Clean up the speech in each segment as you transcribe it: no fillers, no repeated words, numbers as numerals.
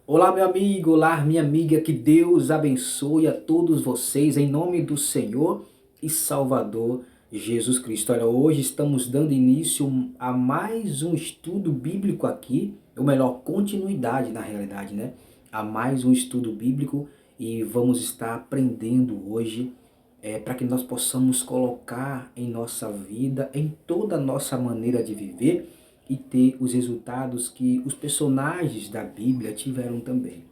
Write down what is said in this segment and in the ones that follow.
Olá, meu amigo, olá, minha amiga, que Deus abençoe a todos vocês em nome do Senhor e Salvador Jesus Cristo. Olha, hoje estamos dando início a mais um estudo bíblico aqui, ou melhor, continuidade na realidade, né? A mais um estudo bíblico e vamos estar aprendendo hoje para que nós possamos colocar em nossa vida, em toda a nossa maneira de viver e ter os resultados que os personagens da Bíblia tiveram também.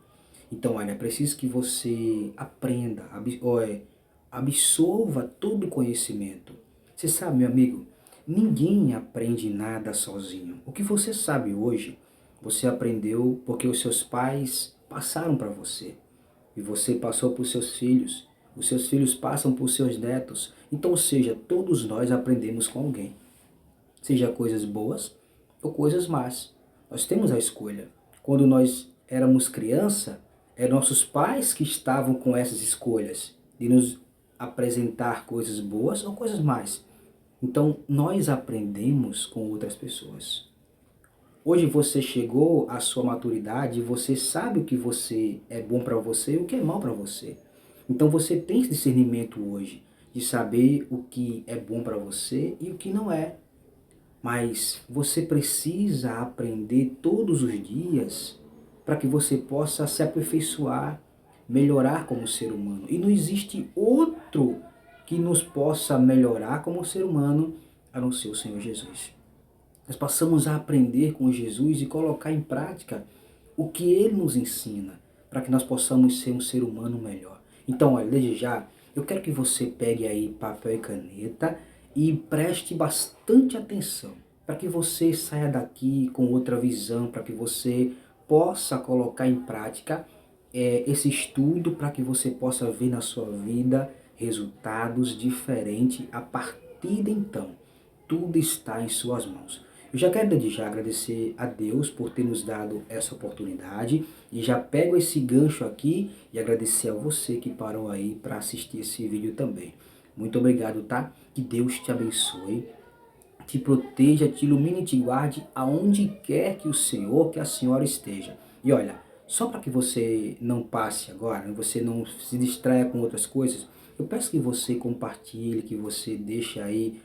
Então, olha, é preciso que você aprenda, absorva todo o conhecimento. Você sabe, meu amigo, ninguém aprende nada sozinho. O que você sabe hoje, você aprendeu porque os seus pais passaram para você. E você passou para os seus filhos. Os seus filhos passam para os seus netos. Então, ou seja, todos nós aprendemos com alguém. Seja coisas boas ou coisas más. Nós temos a escolha. Quando nós éramos criança, eram nossos pais que estavam com essas escolhas de nos apresentar coisas boas ou coisas más. Então, nós aprendemos com outras pessoas. Hoje você chegou à sua maturidade e você sabe o que você é bom para você e o que é mal para você. Então você tem esse discernimento hoje de saber o que é bom para você e o que não é. Mas você precisa aprender todos os dias para que você possa se aperfeiçoar, melhorar como ser humano. E não existe outro que nos possa melhorar como ser humano a não ser o Senhor Jesus. Nós passamos a aprender com Jesus e colocar em prática o que Ele nos ensina, para que nós possamos ser um ser humano melhor. Então, olha, desde já, eu quero que você pegue aí papel e caneta e preste bastante atenção, para que você saia daqui com outra visão, para que você possa colocar em prática esse estudo, para que você possa ver na sua vida resultados diferentes a partir de então. Tudo está em suas mãos. Eu já quero desde já agradecer a Deus por ter nos dado essa oportunidade e já pego esse gancho aqui e agradecer a você que parou aí para assistir esse vídeo também. Muito obrigado, tá? Que Deus te abençoe, te proteja, te ilumine e te guarde aonde quer que o Senhor, que a senhora esteja. E olha, só para que você não passe agora, você não se distraia com outras coisas, eu peço que você compartilhe, que você deixe aí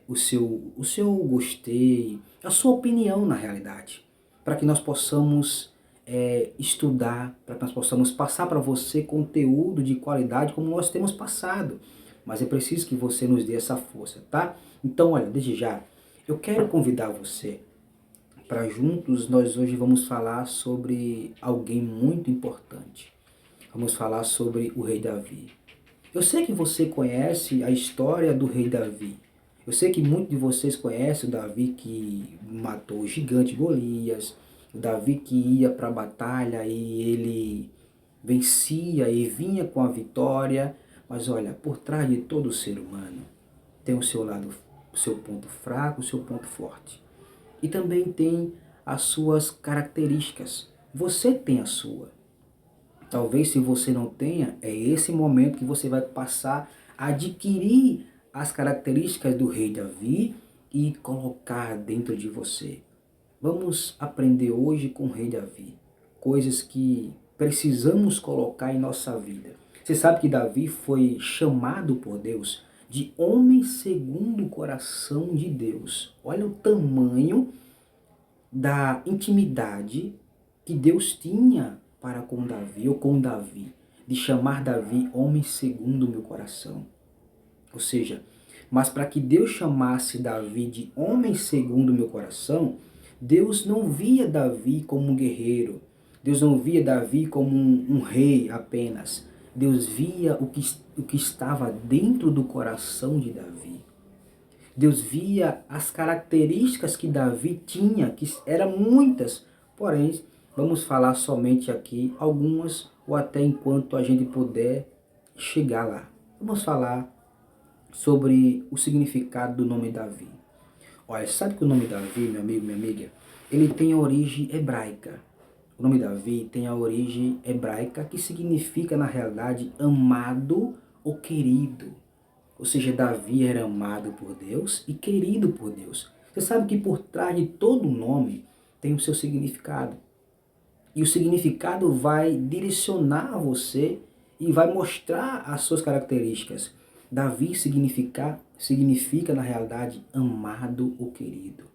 o seu gostei, a sua opinião na realidade, para que nós possamos estudar, para que nós possamos passar para você conteúdo de qualidade como nós temos passado. Mas é preciso que você nos dê essa força, tá? Então, olha, desde já, eu quero convidar você para juntos nós hoje vamos falar sobre alguém muito importante. Vamos falar sobre o rei Davi. Eu sei que você conhece a história do rei Davi. Eu sei que muitos de vocês conhecem o Davi que matou o gigante Golias, o Davi que ia para a batalha e ele vencia e vinha com a vitória. Mas olha, por trás de todo ser humano tem o seu lado, o seu ponto fraco, o seu ponto forte. E também tem as suas características. Você tem a sua. Talvez se você não tenha, é esse momento que você vai passar a adquirir as características do rei Davi e colocar dentro de você. Vamos aprender hoje com o rei Davi, coisas que precisamos colocar em nossa vida. Você sabe que Davi foi chamado por Deus de homem segundo o coração de Deus. Olha o tamanho da intimidade que Deus tinha para com Davi, ou com Davi, de chamar Davi homem segundo o meu coração. Ou seja, mas para que Deus chamasse Davi de homem segundo o meu coração, Deus não via Davi como um guerreiro, Deus não via Davi como um rei apenas, Deus via o que estava dentro do coração de Davi. Deus via as características que Davi tinha, que eram muitas, porém, vamos falar somente aqui algumas, ou até enquanto a gente puder chegar lá. Vamos falar sobre o significado do nome Davi. Olha, sabe que o nome Davi, meu amigo, minha amiga, ele tem a origem hebraica. O nome Davi tem a origem hebraica que significa, na realidade, amado ou querido. Ou seja, Davi era amado por Deus e querido por Deus. Você sabe que por trás de todo nome tem o seu significado. E o significado vai direcionar você e vai mostrar as suas características. Davi significa na realidade, amado ou querido.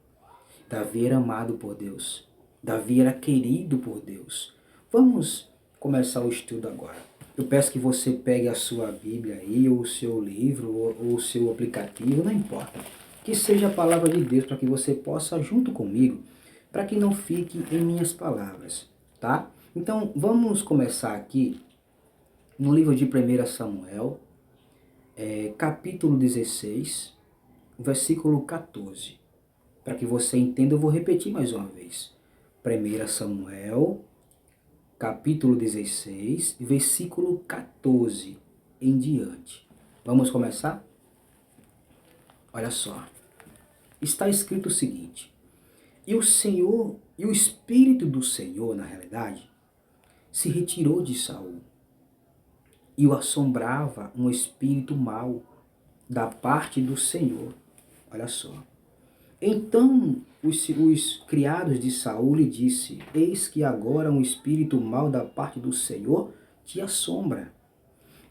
Davi era amado por Deus. Davi era querido por Deus. Vamos começar o estudo agora. Eu peço que você pegue a sua Bíblia aí, ou o seu livro, ou o seu aplicativo, não importa. Que seja a palavra de Deus para que você possa, junto comigo, para que não fique em minhas palavras, tá? Então, vamos começar aqui no livro de 1 Samuel, capítulo 16, versículo 14. Para que você entenda, eu vou repetir mais uma vez. 1 Samuel, capítulo 16, versículo 14 em diante. Vamos começar? Olha só. Está escrito o seguinte: E o Senhor, e o Espírito do Senhor, na realidade, se retirou de Saul, e o assombrava um espírito mau da parte do Senhor. Olha só. Então os criados de Saul lhe disse: Eis que agora um espírito mau da parte do Senhor te assombra.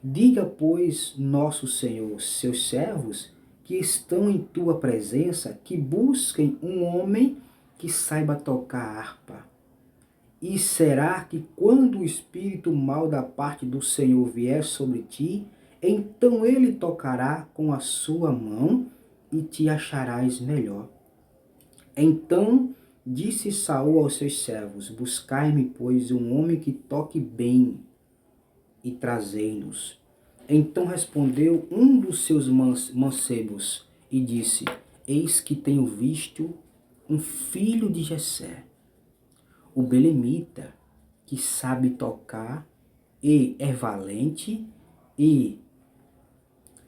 Diga, pois, nosso Senhor, seus servos, que estão em tua presença, que busquem um homem que saiba tocar harpa. E será que quando o espírito mau da parte do Senhor vier sobre ti, então ele tocará com a sua mão e te acharás melhor. Então disse Saul aos seus servos: Buscai-me, pois, um homem que toque bem, e trazei-nos. Então respondeu um dos seus mancebos e disse: Eis que tenho visto um filho de Jessé, o belemita, que sabe tocar e é valente e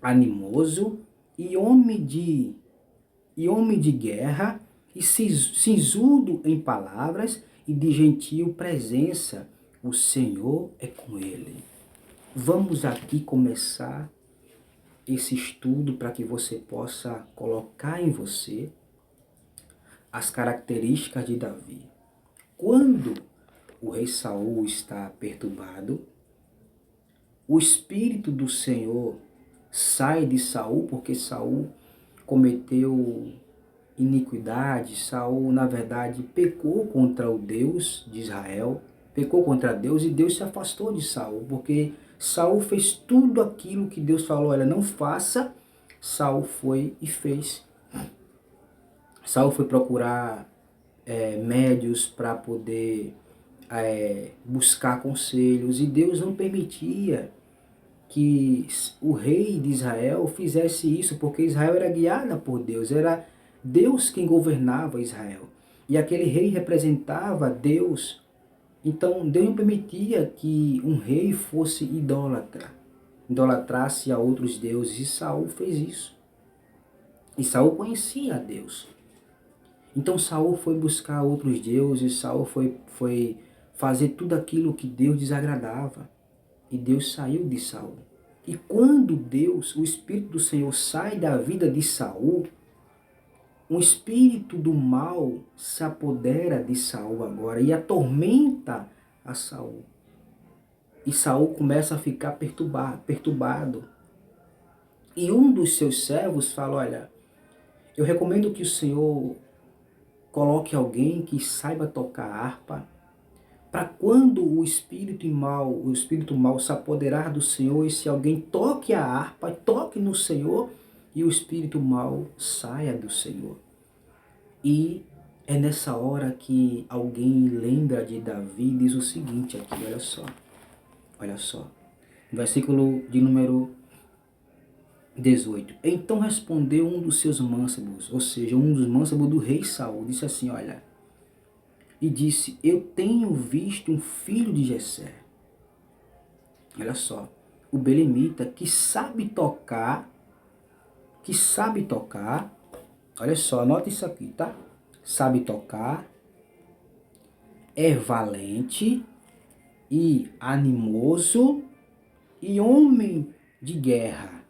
animoso e homem de guerra e sisudo em palavras e de gentil presença. O Senhor é com ele. Vamos aqui começar esse estudo para que você possa colocar em você as características de Davi. Quando o rei Saul está perturbado, o Espírito do Senhor sai de Saul, porque Saul cometeu iniquidade. Saul, na verdade, pecou contra o Deus de Israel, pecou contra Deus, e Deus se afastou de Saul, porque Saul fez tudo aquilo que Deus falou: olha, não faça. Saul foi e fez. Saul foi procurar médios para poder buscar conselhos, e Deus não permitia que o rei de Israel fizesse isso, porque Israel era guiada por Deus, era Deus quem governava Israel. E aquele rei representava Deus. Então Deus não permitia que um rei fosse idólatra, idolatrasse a outros deuses, e Saul fez isso. E Saul conhecia a Deus. Então Saul foi buscar outros deuses, Saul foi fazer tudo aquilo que Deus desagradava. E Deus saiu de Saul. E quando Deus, o Espírito do Senhor, sai da vida de Saul, um espírito do mal se apodera de Saul agora e atormenta a Saul. E Saul começa a ficar perturbado. E um dos seus servos fala: olha, eu recomendo que o Senhor coloque alguém que saiba tocar harpa, para quando o espírito mal se apoderar do Senhor, e se alguém toque a harpa, toque no Senhor, e o espírito mal saia do Senhor. E é nessa hora que alguém lembra de Davi e diz o seguinte aqui, olha só, versículo de número 18. Então respondeu um dos seus mancebos, ou seja, um dos mancebos do rei Saul, disse assim, olha, e disse: eu tenho visto um filho de Jessé. Olha só, o belemita que sabe tocar, olha só, anota isso aqui, tá? Sabe tocar, é valente e animoso e homem de guerra,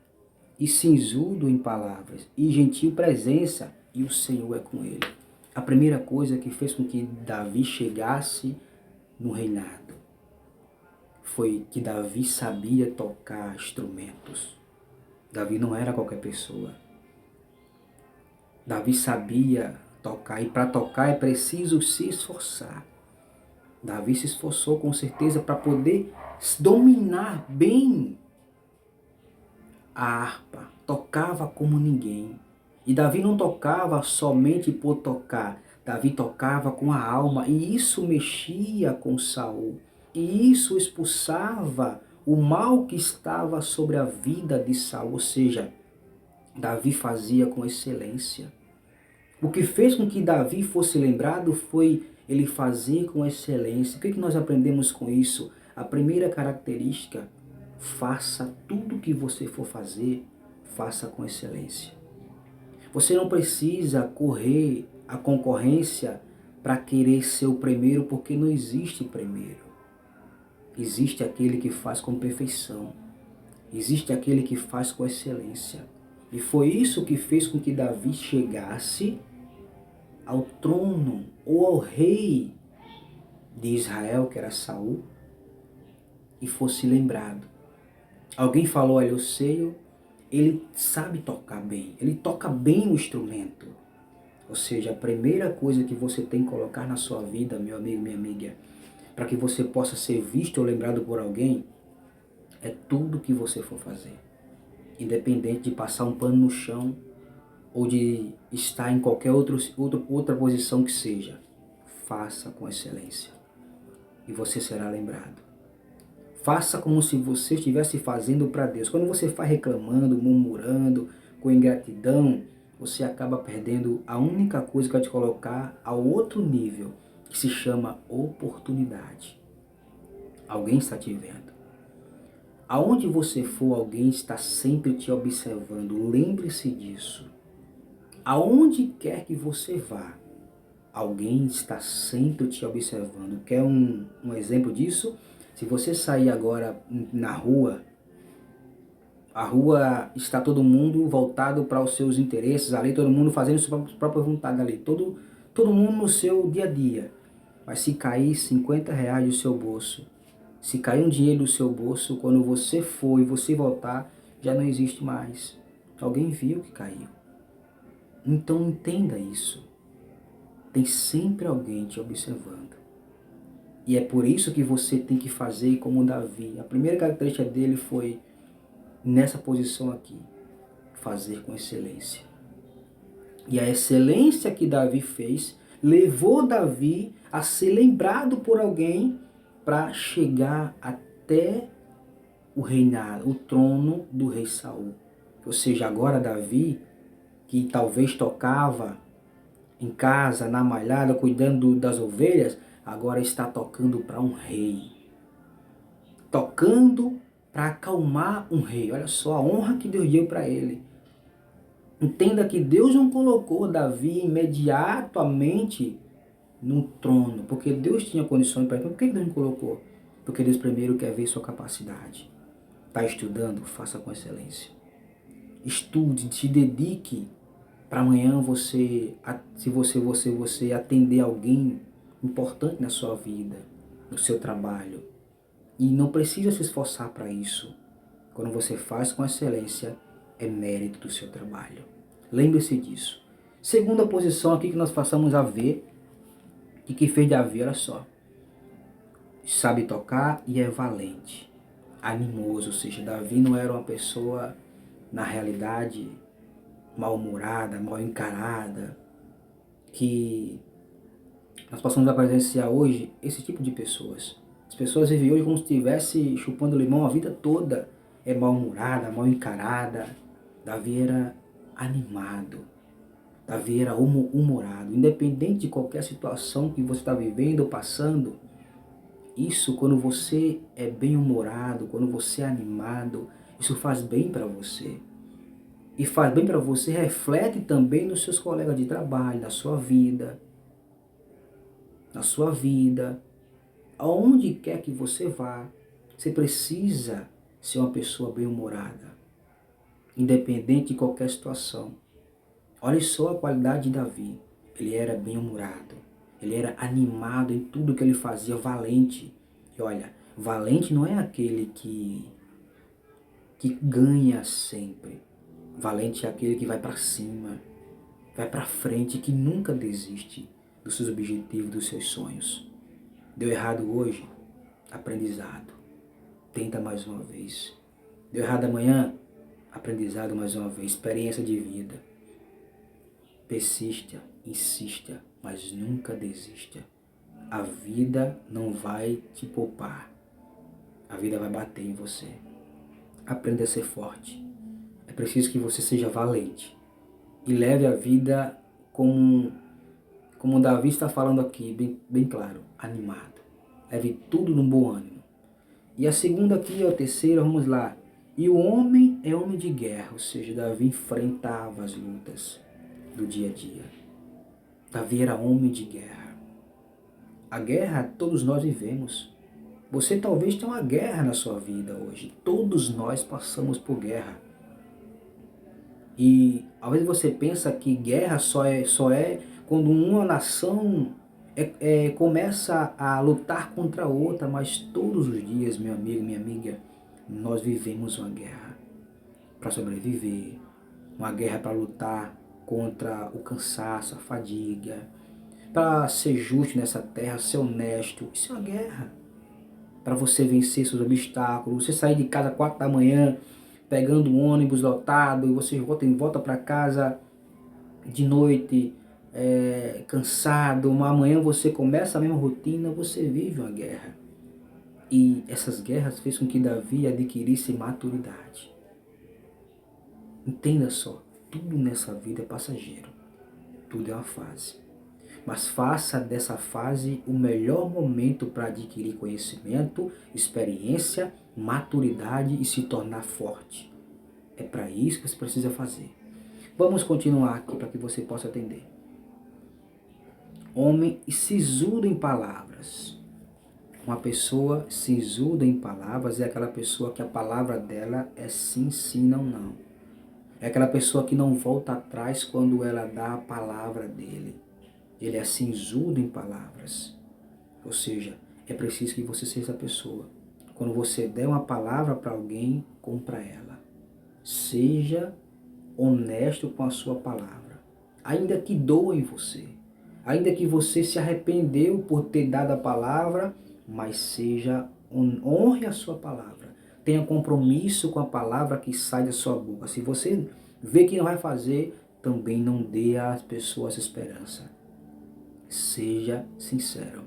e sisudo em palavras, e gentil presença, e o Senhor é com ele. A primeira coisa que fez com que Davi chegasse no reinado foi que Davi sabia tocar instrumentos. Davi não era qualquer pessoa. Davi sabia tocar, e para tocar é preciso se esforçar. Davi se esforçou com certeza para poder dominar bem a harpa. Tocava como ninguém. E Davi não tocava somente por tocar. Davi tocava com a alma, e isso mexia com Saul. E isso expulsava o mal que estava sobre a vida de Saul. Ou seja, Davi fazia com excelência. O que fez com que Davi fosse lembrado foi ele fazer com excelência. O que nós aprendemos com isso? A primeira característica: faça tudo o que você for fazer, faça com excelência. Você não precisa correr a concorrência para querer ser o primeiro, porque não existe primeiro. Existe aquele que faz com perfeição. Existe aquele que faz com excelência. E foi isso que fez com que Davi chegasse ao trono ou ao rei de Israel, que era Saul, e fosse lembrado. Alguém falou: olha, eu sei, ele sabe tocar bem, ele toca bem o instrumento. Ou seja, a primeira coisa que você tem que colocar na sua vida, meu amigo, minha amiga, para que você possa ser visto ou lembrado por alguém, é tudo que você for fazer. Independente de passar um pano no chão ou de estar em qualquer outra posição que seja, faça com excelência e você será lembrado. Faça como se você estivesse fazendo para Deus. Quando você faz reclamando, murmurando, com ingratidão, você acaba perdendo a única coisa que vai te colocar ao outro nível, que se chama oportunidade. Alguém está te vendo. Aonde você for, alguém está sempre te observando. Lembre-se disso. Aonde quer que você vá, alguém está sempre te observando. Quer um exemplo disso? Se você sair agora na rua, a rua está todo mundo voltado para os seus interesses, ali todo mundo fazendo sua própria vontade ali, todo mundo no seu dia a dia. Mas se cair R$ 50 do seu bolso, se cair um dinheiro do seu bolso, quando você for e você voltar, já não existe mais. Alguém viu que caiu. Então entenda isso. Tem sempre alguém te observando. E é por isso que você tem que fazer como Davi. A primeira característica dele foi, nessa posição aqui, fazer com excelência. E a excelência que Davi fez levou Davi a ser lembrado por alguém para chegar até o reinado, o trono do rei Saul. Ou seja, agora Davi, que talvez tocava em casa, na malhada, cuidando das ovelhas, agora está tocando para um rei. Tocando para acalmar um rei. Olha só a honra que Deus deu para ele. Entenda que Deus não colocou Davi imediatamente no trono, porque Deus tinha condições para ele. Por que Deus não colocou? Porque Deus primeiro quer ver sua capacidade. Está estudando? Faça com excelência. Estude, se dedique para amanhã você atender alguém importante na sua vida, no seu trabalho. E não precisa se esforçar para isso. Quando você faz com excelência, é mérito do seu trabalho. Lembre-se disso. Segunda posição aqui que nós passamos a ver, e que fez Davi, olha só. Sabe tocar e é valente, animoso. Ou seja, Davi não era uma pessoa, na realidade, mal-humorada, mal encarada, que nós passamos a presenciar hoje esse tipo de pessoas. As pessoas vivem hoje como se estivesse chupando limão a vida toda. É mal-humorada, mal encarada. Davi era animado. Davi era humorado. Independente de qualquer situação que você está vivendo ou passando, isso, quando você é bem-humorado, quando você é animado, isso faz bem para você. E faz bem para você, reflete também nos seus colegas de trabalho, na sua vida. Na sua vida, aonde quer que você vá, você precisa ser uma pessoa bem-humorada, independente de qualquer situação. Olha só a qualidade de Davi. Ele era bem-humorado. Ele era animado em tudo que ele fazia, valente. E olha, valente não é aquele que ganha sempre. Valente é aquele que vai para cima, vai para frente, que nunca desiste dos seus objetivos, dos seus sonhos. Deu errado hoje? Aprendizado. Tenta mais uma vez. Deu errado amanhã? Aprendizado mais uma vez. Experiência de vida. Persista, insista, mas nunca desista. A vida não vai te poupar. A vida vai bater em você. Aprenda a ser forte. É preciso que você seja valente. E leve a vida como Davi está falando aqui, bem claro, animado. Leve tudo num bom ânimo. E a segunda aqui, a terceira, vamos lá. E o homem é homem de guerra, ou seja, Davi enfrentava as lutas do dia a dia. Davi era homem de guerra. A guerra todos nós vivemos. Você talvez tenha uma guerra na sua vida hoje. Todos nós passamos por guerra. E às vezes você pensa que guerra só é quando uma nação começa a lutar contra a outra, mas todos os dias, meu amigo, minha amiga, nós vivemos uma guerra para sobreviver, uma guerra para lutar contra o cansaço, a fadiga, para ser justo nessa terra, ser honesto. Isso é uma guerra. Para você vencer seus obstáculos, você sair de casa 4 da manhã, pegando um ônibus lotado, e você volta para casa de noite, cansado, amanhã você começa a mesma rotina, você vive uma guerra. E essas guerras fez com que Davi adquirisse maturidade. Entenda só, tudo nessa vida é passageiro, tudo é uma fase. Mas faça dessa fase o melhor momento para adquirir conhecimento, experiência, maturidade e se tornar forte. É para isso que você precisa fazer. Vamos continuar aqui para que você possa atender. Homem sisudo em palavras. Uma pessoa sisuda em palavras é aquela pessoa que a palavra dela é sim, sim, não, não. É aquela pessoa que não volta atrás quando ela dá a palavra dele. Ele é sisudo em palavras. Ou seja, é preciso que você seja essa pessoa. Quando você der uma palavra para alguém, cumpra ela. Seja honesto com a sua palavra. Ainda que doa em você. Ainda que você se arrependeu por ter dado a palavra, mas honre a sua palavra. Tenha compromisso com a palavra que sai da sua boca. Se você vê que não vai fazer, também não dê às pessoas esperança. Seja sincero.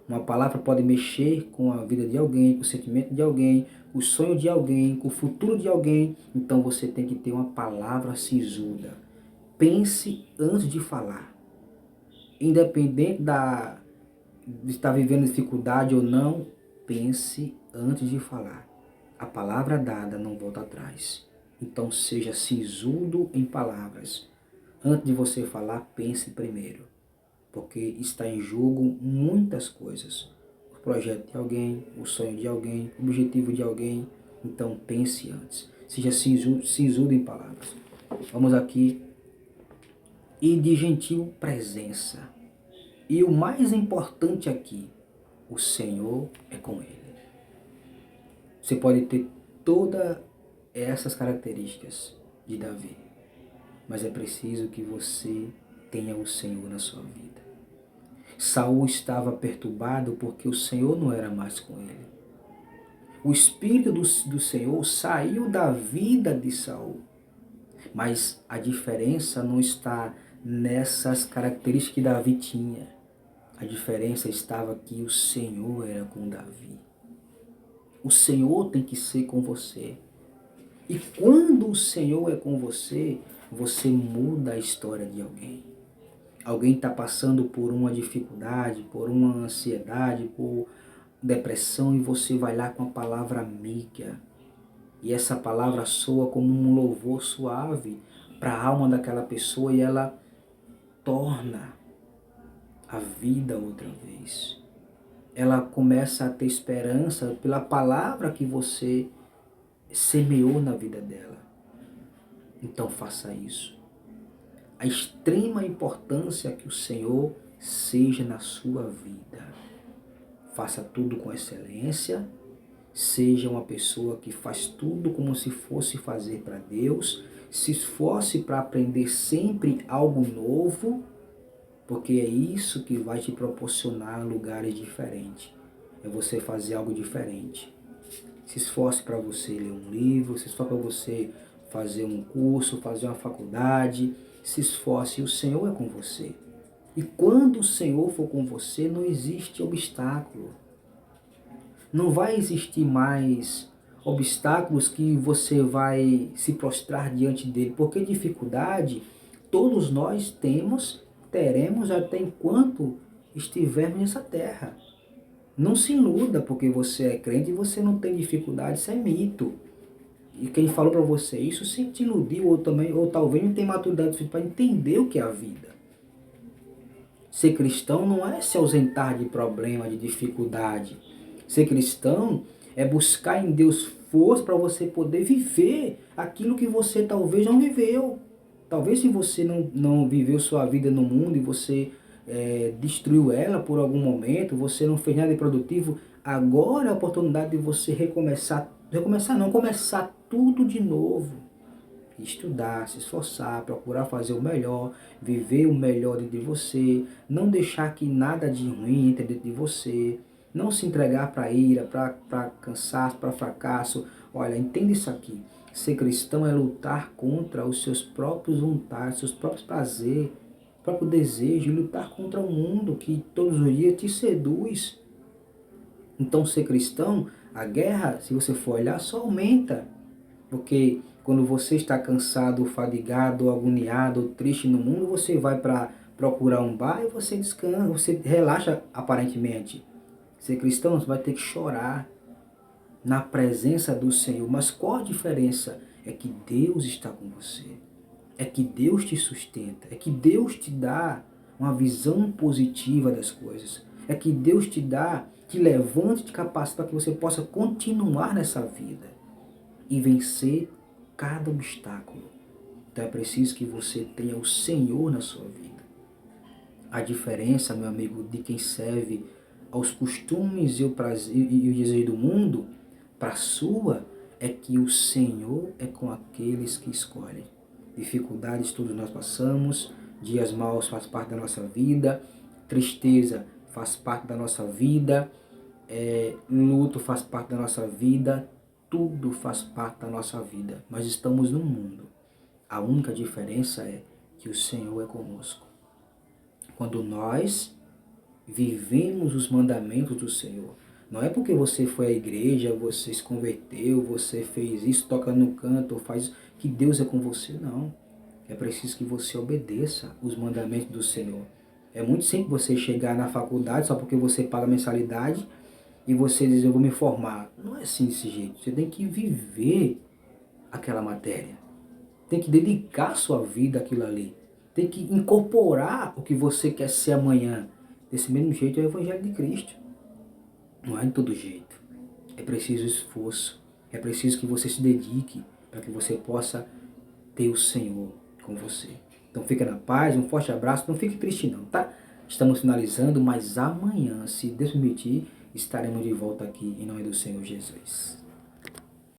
Uma palavra pode mexer com a vida de alguém, com o sentimento de alguém, com o sonho de alguém, com o futuro de alguém. Então você tem que ter uma palavra sisuda. Pense antes de falar. Independente de estar vivendo dificuldade ou não, pense antes de falar. A palavra dada não volta atrás. Então seja sisudo em palavras. Antes de você falar, pense primeiro. Porque está em jogo muitas coisas. O projeto de alguém, o sonho de alguém, o objetivo de alguém. Então pense antes. Seja sisudo em palavras. Vamos aqui. E de gentil presença. E o mais importante aqui, o Senhor é com ele. Você pode ter todas essas características de Davi, mas é preciso que você tenha o Senhor na sua vida. Saul estava perturbado porque o Senhor não era mais com ele. O Espírito do Senhor saiu da vida de Saul. Mas a diferença não está nessas características que Davi tinha. A diferença estava que o Senhor era com Davi. O Senhor tem que ser com você. E quando o Senhor é com você, você muda a história de alguém. Alguém está passando por uma dificuldade, por uma ansiedade, por depressão, e você vai lá com a palavra amiga. E essa palavra soa como um louvor suave para a alma daquela pessoa e ela torna a vida outra vez. Ela começa a ter esperança pela palavra que você semeou na vida dela. Então faça isso. A extrema importância que o Senhor seja na sua vida. Faça tudo com excelência, seja uma pessoa que faz tudo como se fosse fazer para Deus, se esforce para aprender sempre algo novo, porque é isso que vai te proporcionar lugares diferentes. É você fazer algo diferente. Se esforce para você ler um livro, se esforce para você fazer um curso, fazer uma faculdade. Se esforce, o Senhor é com você. E quando o Senhor for com você, não existe obstáculo. Não vai existir mais obstáculos que você vai se prostrar diante dele, porque dificuldade todos nós temos, teremos até enquanto estivermos nessa terra. Não se iluda porque você é crente e você não tem dificuldade, isso é mito. E quem falou para você isso se te iludiu ou talvez não tem maturidade suficiente para entender o que é a vida. Ser cristão não é se ausentar de problema, de dificuldade. Ser cristão é buscar em Deus força para você poder viver aquilo que você talvez não viveu. Talvez se você não viveu sua vida no mundo e você destruiu ela por algum momento, você não fez nada de produtivo, agora é a oportunidade de você começar tudo de novo. Estudar, se esforçar, procurar fazer o melhor, viver o melhor dentro de você, não deixar que nada de ruim entre dentro de você, não se entregar para ira, para cansaço, para fracasso. Olha, entenda isso aqui. Ser cristão é lutar contra os seus próprios vontades, seus próprios prazeres, próprio desejo, e lutar contra o mundo que todos os dias te seduz. Então, ser cristão, a guerra, se você for olhar, só aumenta. Porque quando você está cansado, fadigado, agoniado, triste no mundo, você vai para procurar um bar e você descansa, você relaxa aparentemente. Ser cristão, você vai ter que chorar na presença do Senhor. Mas qual a diferença? É que Deus está com você. É que Deus te sustenta. É que Deus te dá uma visão positiva das coisas. É que Deus te levanta, te capacita para que você possa continuar nessa vida e vencer cada obstáculo. Então é preciso que você tenha o Senhor na sua vida. A diferença, meu amigo, de quem serve aos costumes e o desejo do mundo, para a sua, é que o Senhor é com aqueles que escolhem. Dificuldades todos nós passamos, dias maus faz parte da nossa vida, tristeza faz parte da nossa vida, luto faz parte da nossa vida, tudo faz parte da nossa vida. Nós estamos no mundo. A única diferença é que o Senhor é conosco. Quando nós vivemos os mandamentos do Senhor, não é porque você foi à igreja, você se converteu, você fez isso, toca no canto, ou faz que Deus é com você, não. É preciso que você obedeça os mandamentos do Senhor. É muito simples você chegar na faculdade só porque você paga mensalidade e você diz, eu vou me formar. Não é assim desse jeito. Você tem que viver aquela matéria. Tem que dedicar sua vida àquilo ali. Tem que incorporar o que você quer ser amanhã. Desse mesmo jeito é o Evangelho de Cristo. Não é de todo jeito. É preciso esforço. É preciso que você se dedique para que você possa ter o Senhor com você. Então fica na paz, um forte abraço. Não fique triste não, tá? Estamos finalizando, mas amanhã, se Deus permitir, estaremos de volta aqui em nome do Senhor Jesus.